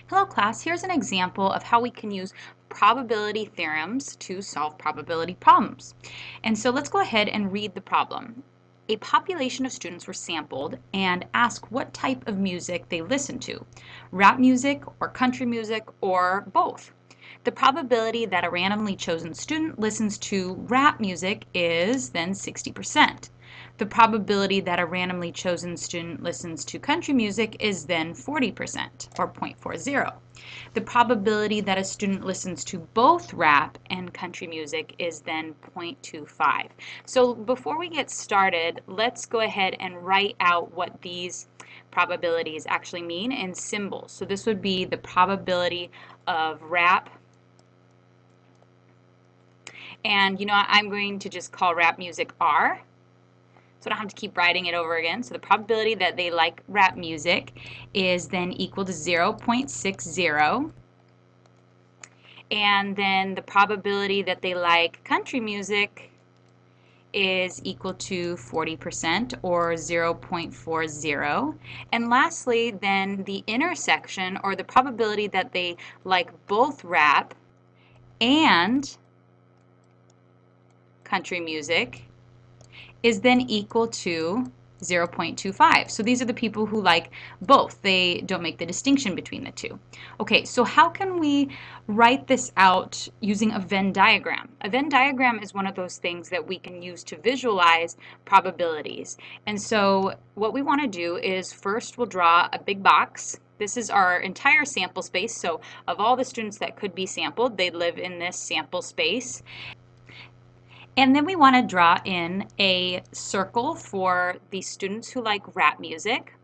Hello class, here's an example of how we can use probability theorems to solve probability problems. And so let's go ahead and read the problem. A population of students were sampled and asked what type of music they listen to, rap music or country music or both. The probability that a randomly chosen student listens to rap music is then 60%. The probability that a randomly chosen student listens to country music is then 40%, or 0.40. The probability that a student listens to both rap and country music is then 0.25. So before we get started, let's go ahead and write out what these probabilities actually mean in symbols. So this would be the probability of rap. And I'm going to just call rap music R, so I don't have to keep writing it over again. So the probability that they like rap music is then equal to 0.60. And then the probability that they like country music is equal to 40%, or 0.40. And lastly, then the intersection, or the probability that they like both rap and country music, is then equal to 0.25. So these are the people who like both. They don't make the distinction between the two. Okay, so how can we write this out using a Venn diagram? A Venn diagram is one of those things that we can use to visualize probabilities. And so what we want to do is first we'll draw a big box. This is our entire sample space. So of all the students that could be sampled, they live in this sample space. And then we want to draw in a circle for the students who like rap music,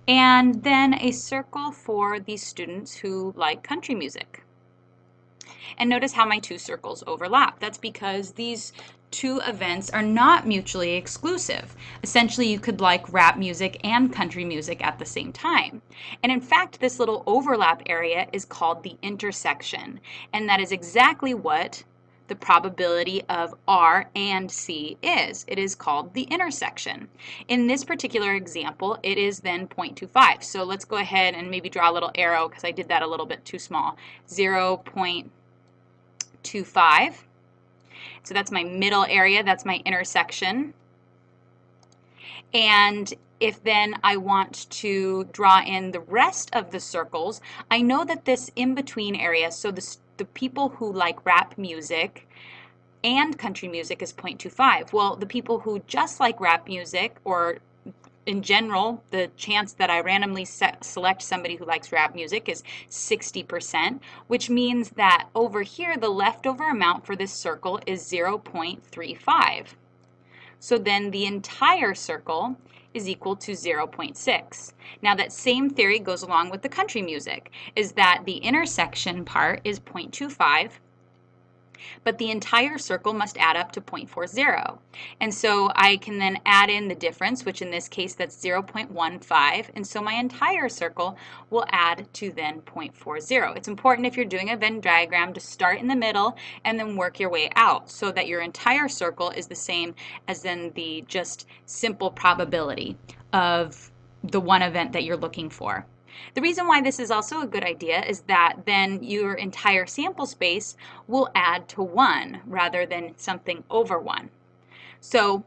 and then a circle for the students who like country music. And notice how my two circles overlap. That's because these two events are not mutually exclusive. Essentially, you could like rap music and country music at the same time. And in fact, this little overlap area is called the intersection. And that is exactly what the probability of R and C is. It is called the intersection. In this particular example, it is then 0.25. So let's go ahead and maybe draw a little arrow because I did that a little bit too small. 0.25. So that's my middle area, that's my intersection. And if then I want to draw in the rest of the circles, I know that this in-between area, so the people who like rap music and country music is 0.25. Well, the people who just like rap music, or in general, the chance that I randomly select somebody who likes rap music is 60%, which means that over here, the leftover amount for this circle is 0.35. So then the entire circle is equal to 0.6. Now that same theory goes along with the country music, is that the intersection part is 0.25, but the entire circle must add up to 0.40. And so I can then add in the difference, which in this case that's 0.15, and so my entire circle will add to then 0.40. It's important if you're doing a Venn diagram to start in the middle and then work your way out so that your entire circle is the same as then the just simple probability of the one event that you're looking for. The reason why this is also a good idea is that then your entire sample space will add to 1 rather than something over 1. So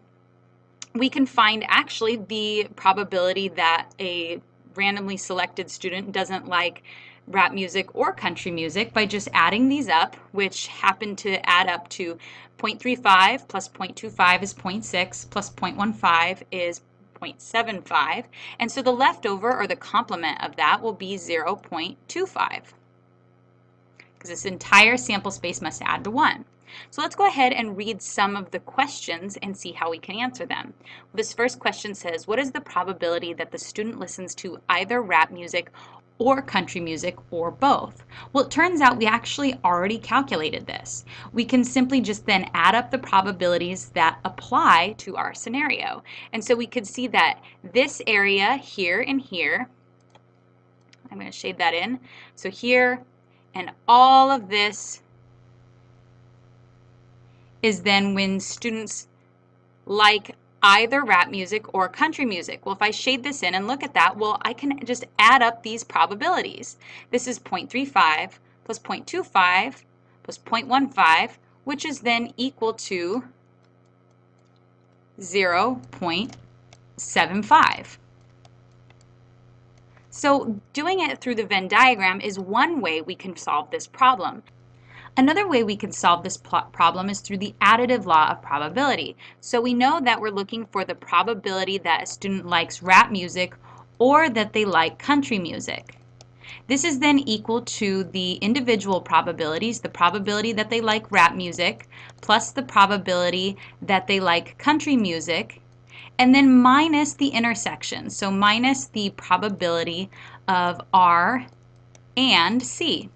we can find actually the probability that a randomly selected student doesn't like rap music or country music by just adding these up, which happen to add up to 0.35 plus 0.25 is 0.6 plus 0.15 is 0.75, and so the leftover, or the complement of that, will be 0.25, because this entire sample space must add to 1. So let's go ahead and read some of the questions and see how we can answer them. This first question says, what is the probability that the student listens to either rap music or country music, or both? Well, it turns out we actually already calculated this. We can simply just then add up the probabilities that apply to our scenario. And so we could see that this area here and here, I'm going to shade that in, so here and all of this is then when students like either rap music or country music. Well, if I shade this in and look at that, well, I can just add up these probabilities. This is 0.35 plus 0.25 plus 0.15, which is then equal to 0.75. So doing it through the Venn diagram is one way we can solve this problem. Another way we can solve this problem is through the additive law of probability. So we know that we're looking for the probability that a student likes rap music or that they like country music. This is then equal to the individual probabilities, the probability that they like rap music, plus the probability that they like country music, and then minus the intersection, so minus the probability of R and C.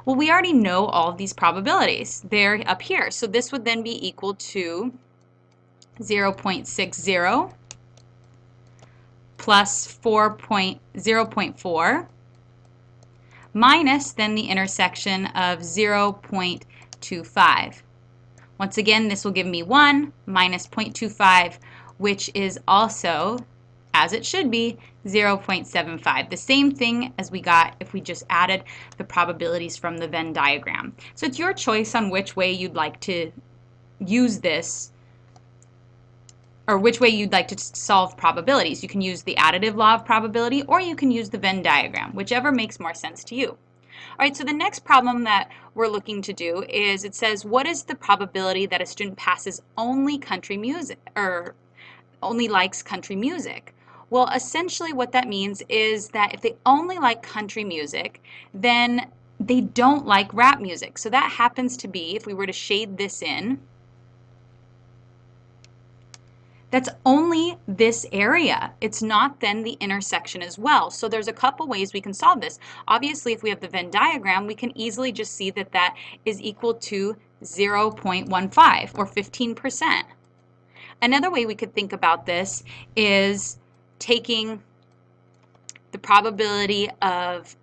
Well, we already know all of these probabilities. They're up here. So this would then be equal to 0.60 plus 0.4 minus then the intersection of 0.25. Once again, this will give me 1 minus 0.25, which is also, as it should be, 0.75. The same thing as we got if we just added the probabilities from the Venn diagram. So it's your choice on which way you'd like to use this, or which way you'd like to solve probabilities. You can use the additive law of probability, or you can use the Venn diagram, whichever makes more sense to you. All right, so the next problem that we're looking to do is it says, what is the probability that a student passes only country music, or only likes country music? Well, essentially what that means is that if they only like country music, then they don't like rap music. So that happens to be, if we were to shade this in, that's only this area. It's not then the intersection as well. So there's a couple ways we can solve this. Obviously, if we have the Venn diagram, we can easily just see that that is equal to 0.15 or 15%. Another way we could think about this is taking the probability of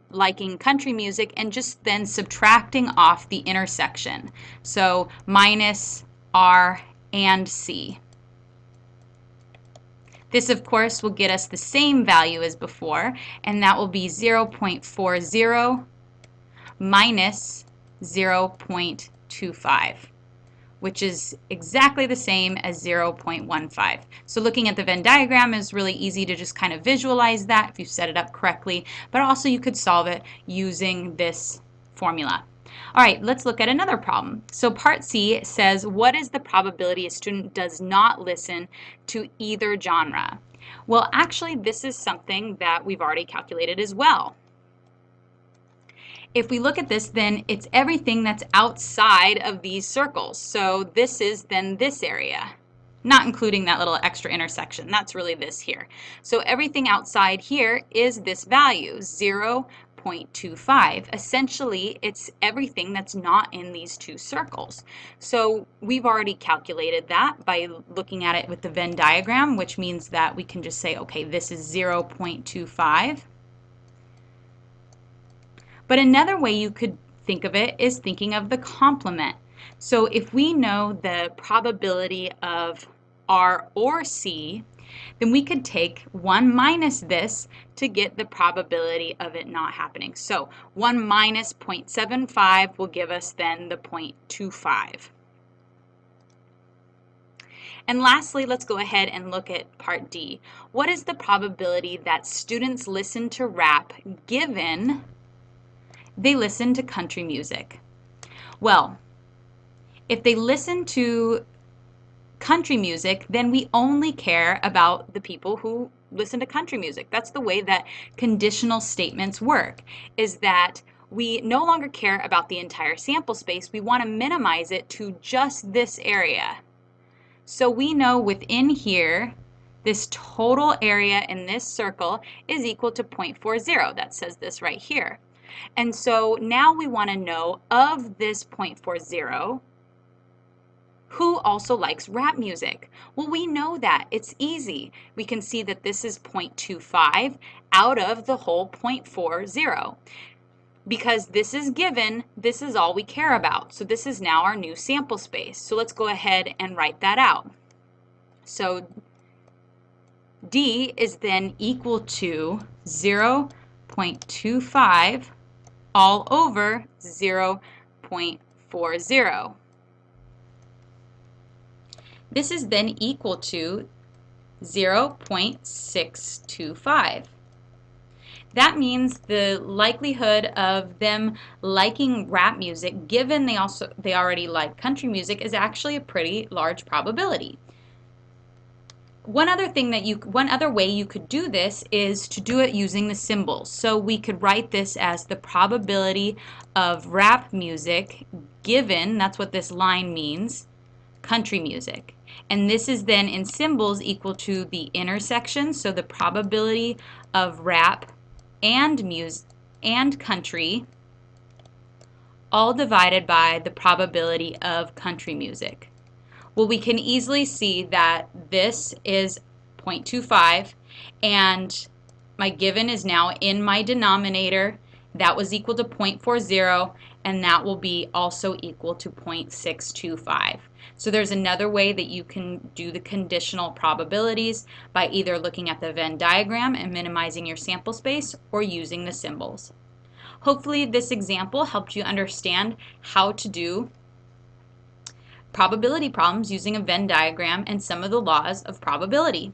liking country music and just then subtracting off the intersection. So minus R and C. This, of course, will get us the same value as before, and that will be 0.40 minus 0.25, which is exactly the same as 0.15. So looking at the Venn diagram is really easy to just kind of visualize that if you set it up correctly, but also you could solve it using this formula. All right, let's look at another problem. So part C says, what is the probability a student does not listen to either genre? Well, actually, this is something that we've already calculated as well. If we look at this, then it's everything that's outside of these circles. So this is then this area, not including that little extra intersection. That's really this here. So everything outside here is this value, 0.25. Essentially, it's everything that's not in these two circles. So we've already calculated that by looking at it with the Venn diagram, which means that we can just say, okay, this is 0.25. But another way you could think of it is thinking of the complement. So if we know the probability of R or C, then we could take 1 minus this to get the probability of it not happening. So 1 minus 0.75 will give us then the 0.25. And lastly, let's go ahead and look at part D. What is the probability that students listen to rap given they listen to country music? Well, if they listen to country music, then we only care about the people who listen to country music. That's the way that conditional statements work, is that we no longer care about the entire sample space. We want to minimize it to just this area. So we know within here, this total area in this circle is equal to 0.40. That says this right here. And so now we want to know of this 0.40, who also likes rap music? Well, we know that. It's easy. We can see that this is 0.25 out of the whole 0.40. Because this is given, this is all we care about. So this is now our new sample space. So let's go ahead and write that out. So D is then equal to 0.25 all over 0.40. This is then equal to 0.625. That means the likelihood of them liking rap music, given they already like country music, is actually a pretty large probability. One other way you could do this is to do it using the symbols. So we could write this as the probability of rap music given, that's what this line means, country music. And this is then in symbols equal to the intersection, so the probability of rap and music and country, all divided by the probability of country music. Well, we can easily see that this is 0.25 and my given is now in my denominator. That was equal to 0.40 and that will be also equal to 0.625. So there's another way that you can do the conditional probabilities by either looking at the Venn diagram and minimizing your sample space or using the symbols. Hopefully this example helped you understand how to do probability problems using a Venn diagram and some of the laws of probability.